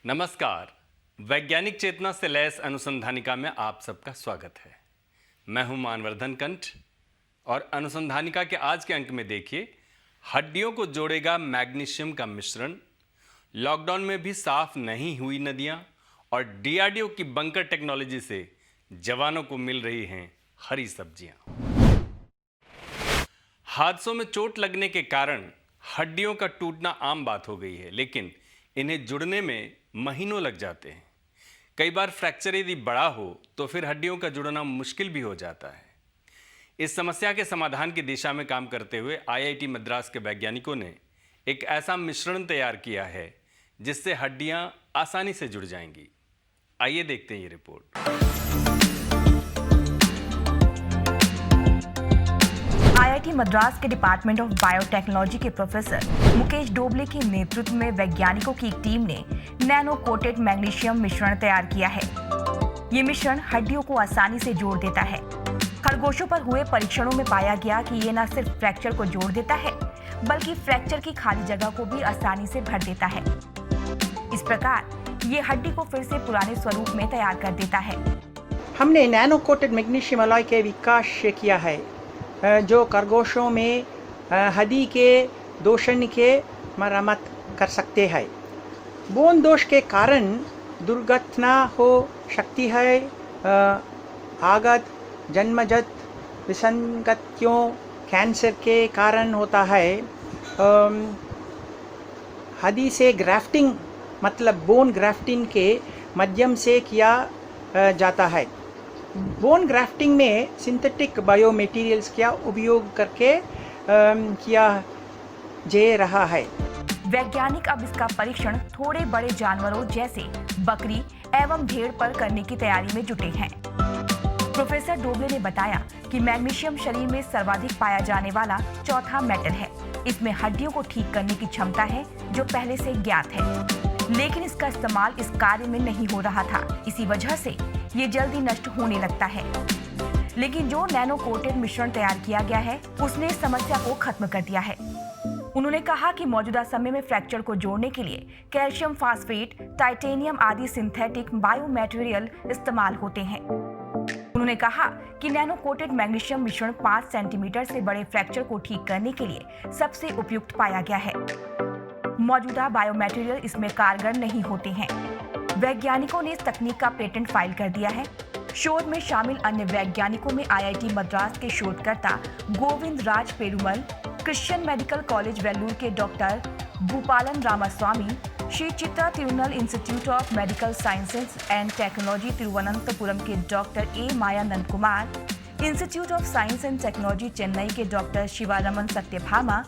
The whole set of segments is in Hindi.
नमस्कार। वैज्ञानिक चेतना से लैस अनुसंधानिका में आप सबका स्वागत है। मैं हूं मानवर्धन कंठ और अनुसंधानिका के आज के अंक में देखिए, हड्डियों को जोड़ेगा मैग्नीशियम का मिश्रण, लॉकडाउन में भी साफ नहीं हुई नदियां और डीआरडीओ की बंकर टेक्नोलॉजी से जवानों को मिल रही हैं हरी सब्जियां। हादसों में चोट लगने के कारण हड्डियों का टूटना आम बात हो गई है, लेकिन इन्हें जुड़ने में महीनों लग जाते हैं। कई बार फ्रैक्चर यदि बड़ा हो तो फिर हड्डियों का जुड़ना मुश्किल भी हो जाता है। इस समस्या के समाधान की दिशा में काम करते हुए आईआईटी मद्रास के वैज्ञानिकों ने एक ऐसा मिश्रण तैयार किया है जिससे हड्डियां आसानी से जुड़ जाएंगी। आइए देखते हैं ये रिपोर्ट। आईआईटी मद्रास के डिपार्टमेंट ऑफ बायोटेक्नोलॉजी के प्रोफेसर मुकेश डोबले के नेतृत्व में वैज्ञानिकों की एक टीम ने नैनो कोटेड मैग्नीशियम मिश्रण तैयार किया है। ये मिश्रण हड्डियों को आसानी से जोड़ देता है। खरगोशों पर हुए परीक्षणों में पाया गया कि ये न सिर्फ फ्रैक्चर को जोड़ देता है, बल्कि फ्रैक्चर की खाली जगह को भी आसानी से भर देता है। इस प्रकार ये हड्डी को फिर से पुराने स्वरूप में तैयार कर देता है। हमने नैनो कोटेड मैग्नीशियम अलॉय के विकास किया है, जो खरगोशों में हड्डी के दोषण के मरम्मत कर सकते हैं। बोन दोष के कारण दुर्घटना हो सकती है। आघात जन्मजात विसंगतियों कैंसर के कारण होता है। हड्डी से ग्राफ्टिंग मतलब बोन ग्राफ्टिंग के माध्यम से किया जाता है। बोन ग्राफ्टिंग में सिंथेटिक बायोमटेरियल्स का उपयोग करके किया जा रहा है। वैज्ञानिक अब इसका परीक्षण थोड़े बड़े जानवरों जैसे बकरी एवं भेड़ पर करने की तैयारी में जुटे हैं। प्रोफेसर डोबले ने बताया कि मैग्नीशियम शरीर में सर्वाधिक पाया जाने वाला चौथा मेटल है। इसमें हड्डियों को ठीक करने की क्षमता है जो पहले से ज्ञात है, लेकिन इसका इस्तेमाल इस कार्य में नहीं हो रहा था। इसी वजह से ये जल्दी नष्ट होने लगता है। लेकिन जो नैनो कोटेड मिश्रण तैयार किया गया है, उसने इस समस्या को खत्म कर दिया है। उन्होंने कहा कि मौजूदा समय में फ्रैक्चर को जोड़ने के लिए कैल्शियम फास्फेट, टाइटेनियम आदि सिंथेटिक बायोमटेरियल इस्तेमाल होते हैं। उन्होंने कहा कि नैनो कोटेड मैग्नीशियम मिश्रण 5 सेंटीमीटर से बड़े फ्रैक्चर को ठीक करने के लिए सबसे उपयुक्त पाया गया है। मौजूदा बायोमटेरियल इसमें कारगर नहीं होते हैं। वैज्ञानिकों ने इस तकनीक का पेटेंट फाइल कर दिया है। शोध में शामिल अन्य वैज्ञानिकों में आईआईटी मद्रास के शोधकर्ता Govind Raj Perumal, Christian medical college Vellore के doctor Bhupalan Ramaswamy, Shri Chitra Tirunal institute of medical sciences and technology Thiruvananthapuram के doctor A Mayanand Kumar, institute of science and technology Chennai के doctor Sivaraman Satyabhama,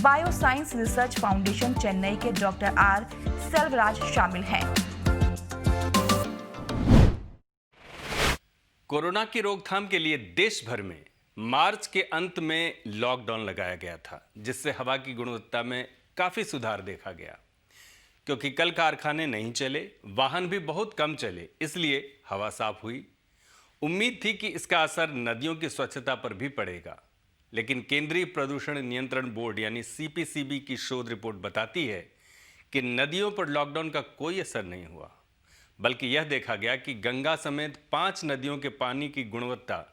bio science research foundation Chennai के डॉक्टर आर सेल्वराज शामिल हैं। कोरोना की रोकथाम के लिए देश भर में मार्च के अंत में लॉकडाउन लगाया गया था, जिससे हवा की गुणवत्ता में काफी सुधार देखा गया। क्योंकि कल कारखाने नहीं चले, वाहन भी बहुत कम चले, इसलिए हवा साफ हुई। उम्मीद थी कि इसका असर नदियों की स्वच्छता पर भी पड़ेगा, लेकिन केंद्रीय प्रदूषण नियंत्रण बोर्ड यानी सीपीसीबी की शोध रिपोर्ट बताती है कि नदियों पर लॉकडाउन का कोई असर नहीं हुआ, बल्कि यह देखा गया कि गंगा समेत 5 नदियों के पानी की गुणवत्ता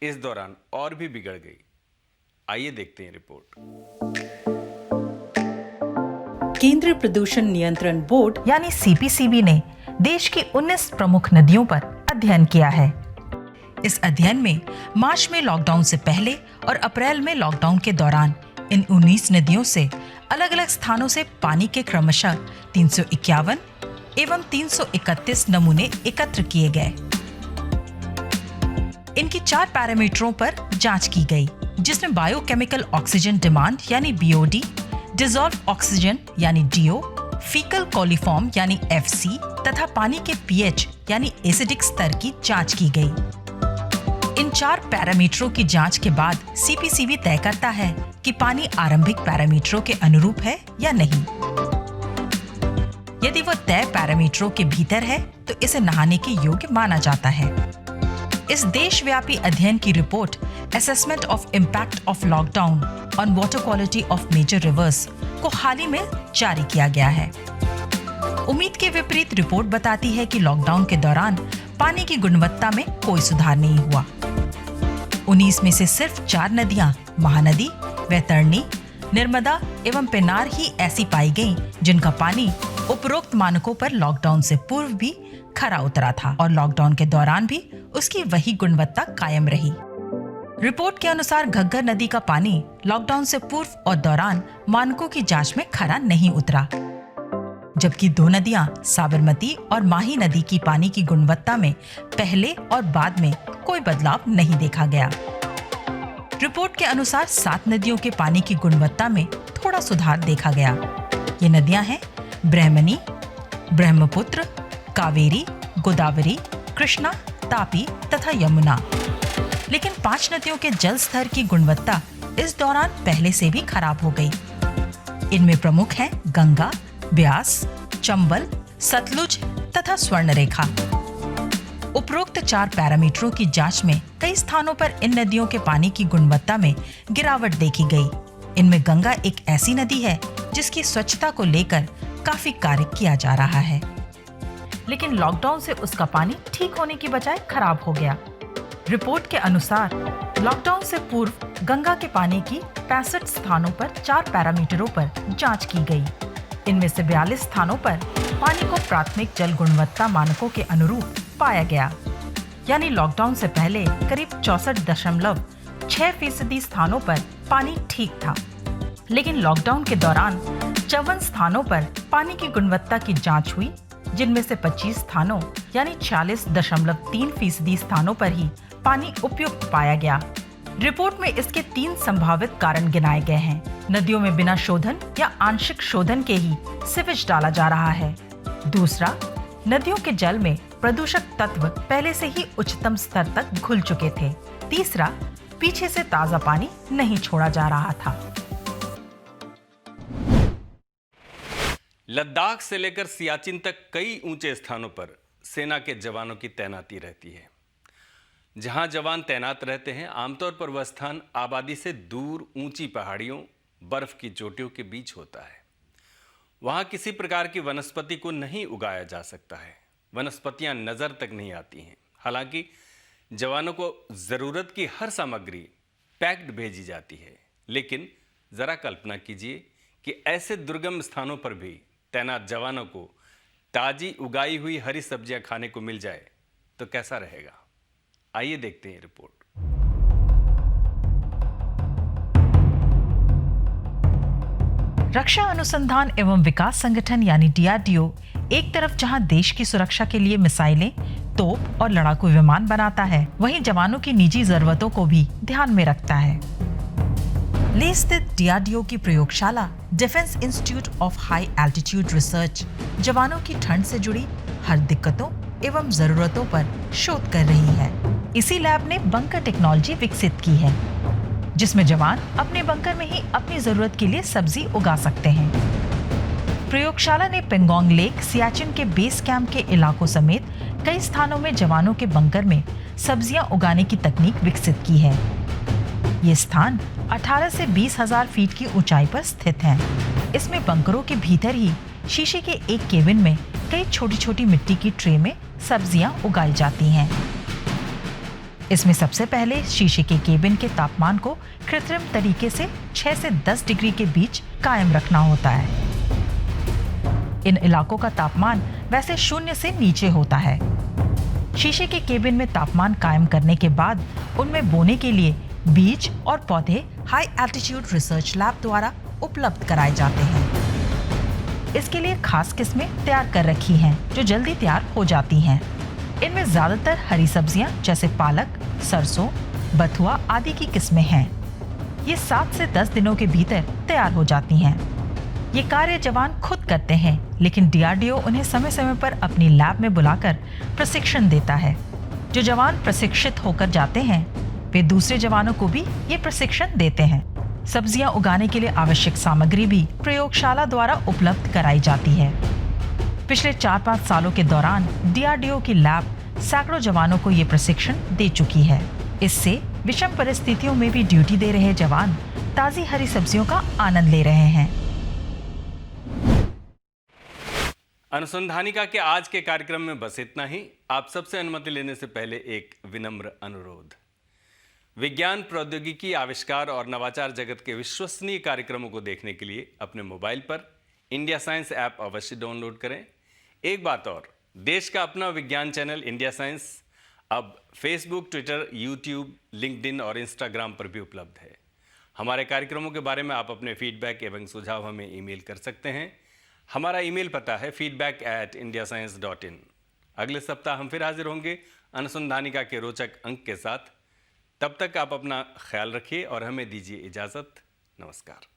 इस दौरान और भी बिगड़ गई। आइए देखते हैं रिपोर्ट। केंद्रीय प्रदूषण नियंत्रण बोर्ड यानी सीपीसीबी ने देश की 19 प्रमुख नदियों पर अध्ययन किया है। इस अध्ययन में मार्च में लॉकडाउन से पहले और अप्रैल में लॉकडाउन के दौरान इन 19 नदियों से अलग अलग स्थानों से पानी के क्रमशः 351 एवं 331 नमूने एकत्र किए गए। इनकी 4 पैरामीटरों पर जांच की गई, जिसमें बायोकेमिकल ऑक्सीजन डिमांड यानी बीओडी, डिसॉल्व ऑक्सीजन यानी डीओ, फीकल कोलिफॉर्म यानी एफसी तथा पानी के पीएच यानी एसिडिक स्तर की जांच की गई। इन 4 पैरामीटरों की जांच के बाद सीपीसीबी तय करता है कि पानी आरंभिक पैरामीटरों के अनुरूप है या नहीं। यदि वो तय पैरामीटरों के भीतर है तो इसे नहाने के योग्य माना जाता है। इस देशव्यापी अध्ययन की report assessment of impact of lockdown on water quality of major rivers को हाल ही में जारी किया गया है। उम्मीद के विपरीत रिपोर्ट बताती है कि लॉकडाउन के दौरान पानी की गुणवत्ता में कोई सुधार नहीं हुआ। 19 में से सिर्फ 4 नदियां, महानदी, वैतरणी, नर्मदा एवं पेनार ही ऐसी पाई गईं जिनका पानी उपरोक्त मानकों पर लॉकडाउन से पूर्व भी खरा उतरा था और लॉकडाउन के दौरान भी उसकी वही गुणवत्ता कायम रही। रिपोर्ट के अनुसार घग्गर नदी का पानी लॉकडाउन से पूर्व और दौरान मानकों की जांच में खरा नहीं उतरा, जबकि 2 नदियां साबरमती और माही नदी की पानी की गुणवत्ता में पहले और बाद में कोई बदलाव नहीं देखा गया। रिपोर्ट के अनुसार 7 नदियों के पानी की गुणवत्ता में थोड़ा सुधार देखा गया। ये नदियां हैं ब्रह्मणी, ब्रह्मपुत्र, कावेरी, गोदावरी, कृष्णा, तापी तथा यमुना। लेकिन 5 नदियों के जल स्तर की गुणवत्ता इस दौरान पहले से भी खराब हो गई। इनमें प्रमुख हैं गंगा, ब्यास, चंबल, सतलुज तथा स्वर्णरेखा। उपरोक्त 4 पैरामीटरों की जांच में कई स्थानों पर इन नदियों के पानी की गुणवत्ता में गिरावट देखी गई। इनमें गंगा एक ऐसी नदी है जिसकी स्वच्छता को लेकर काफी कार्य किया जा रहा है, लेकिन लॉकडाउन से उसका पानी ठीक होने की बजाय खराब हो गया। रिपोर्ट के अनुसार लॉकडाउन से पूर्व गंगा के पानी की 65 स्थानों पर 4 पैरामीटरों पर जांच की गई। इनमें से 42 स्थानों पर पानी को प्राथमिक जल गुणवत्ता मानकों के अनुरूप पाया गया, यानी लॉकडाउन से पहले करीब 64.6% स्थानों पर पानी ठीक था। लेकिन लॉकडाउन के दौरान 54 स्थानों पर पानी की गुणवत्ता की जांच हुई, जिनमें से 25 स्थानों यानी 46.3% स्थानों पर ही पानी उपयुक्त पाया गया। रिपोर्ट में इसके 3 संभावित कारण गिनाए गए हैं। नदियों में बिना शोधन या आंशिक शोधन के ही सीवेज डाला जा रहा है। दूसरा, नदियों के जल में प्रदूषक तत्व पहले से ही उच्चतम स्तर तक घुल चुके थे। तीसरा, पीछे से ताजा पानी नहीं छोड़ा जा रहा था। लद्दाख से लेकर सियाचिन तक कई ऊंचे स्थानों पर सेना के जवानों की तैनाती रहती है। जहां जवान तैनात रहते हैं, आमतौर पर वह स्थान आबादी से दूर ऊंची पहाड़ियों, बर्फ की चोटियों के बीच होता है। वहां किसी प्रकार की वनस्पति को नहीं उगाया जा सकता है। वनस्पतियां नजर तक नहीं आती हैं। हालांकि जवानों को जरूरत की हर सामग्री पैक्ड भेजी जाती है, लेकिन जरा कल्पना कीजिए कि ऐसे दुर्गम स्थानों पर भी तैनात जवानों को ताजी उगाई हुई हरी सब्जियां खाने को मिल जाए तो कैसा रहेगा। आइए देखते हैं रिपोर्ट। रक्षा अनुसंधान एवं विकास संगठन यानी DRDO एक तरफ जहां देश की सुरक्षा के लिए मिसाइलें, तोप और लड़ाकू विमान बनाता है, वहीं जवानों की निजी जरूरतों को भी ध्यान में रखता है। लेह स्थित DRDO की प्रयोगशाला defence institute of high altitude research जवानों की ठंड से जुड़ी हर दिक्कतों एवं जरूरतों पर शोध कर रही है। इसी लैब ने बंकर टेक्नोलॉजी विकसित की है, जिसमें जवान अपने बंकर में ही अपनी जरूरत के लिए सब्जी उगा सकते हैं। प्रयोगशाला ने पेंगोंग लेक, सियाचिन के बेस कैंप के इलाकों समेत कई स्थानों में जवानों के बंकर में सब्जियां उगाने की तकनीक विकसित की है। ये स्थान 18 से 20,000 फीट की ऊंचाई पर स्थित हैं। इसमें बंकरों के भीतर ही शीशे के एक केबिन में कई छोटी छोटी मिट्टी की ट्रे में सब्जियां उगाई जाती हैं। इसमें सबसे पहले शीशे के केबिन के तापमान को कृत्रिम तरीके से 6 से 10 डिग्री के बीच कायम रखना होता है। इन इलाकों का तापमान वैसे 0 से नीचे होता है। शीशे के केबिन में तापमान कायम करने के बाद उनमें बोने के लिए बीज और पौधे हाई एल्टीट्यूड रिसर्च लैब द्वारा उपलब्ध कराए जाते हैं। इसके लिए खास किस्में तैयार कर रखी हैं, जो जल्दी तैयार हो जाती हैं। इनमें ज्यादातर हरी सब्जियां जैसे पालक, सरसों, बथुआ आदि की किस्में हैं। ये 7 से 10 दिनों के भीतर तैयार हो जाती हैं। ये कार्य जवान खुद करते हैं, लेकिन DRDO उन्हें समय समय पर अपनी लैब में बुलाकर प्रशिक्षण देता है। जो जवान प्रशिक्षित होकर जाते हैं, वे दूसरे जवानों को भी ये प्रशिक्षण देते हैं। सब्जियां उगाने के लिए आवश्यक सामग्री भी प्रयोगशाला द्वारा उपलब्ध कराई जाती है। पिछले 4-5 सालों के दौरान DRDO की लैब सैकड़ों जवानों को ये प्रशिक्षण दे चुकी है। इससे विषम परिस्थितियों में भी ड्यूटी दे रहे जवान ताजी हरी सब्जियों का आनंद ले रहे हैं। अनुसंधानिका के आज के कार्यक्रम में बस इतना ही। आप सबसे अनुमति लेने से पहले एक विनम्र अनुरोध। विज्ञान, प्रौद्योगिकी, आविष्कार और नवाचार जगत के विश्वसनीय कार्यक्रमों को देखने के लिए अपने मोबाइल पर इंडिया साइंस ऐप अवश्य डाउनलोड करें। एक बात और, देश का अपना विज्ञान चैनल इंडिया साइंस अब फेसबुक, ट्विटर, यूट्यूब, लिंक्डइन और इंस्टाग्राम पर भी उपलब्ध है। हमारे कार्यक्रमों के बारे में आप अपने फीडबैक एवं सुझाव हमें ईमेल कर सकते हैं। हमारा ईमेल पता है feedback@indiascience.in। अगले सप्ताह हम फिर हाजिर होंगे अनुसंधानिका के रोचक अंक के साथ। तब तक आप अपना ख्याल रखिए और हमें दीजिए इजाज़त। नमस्कार।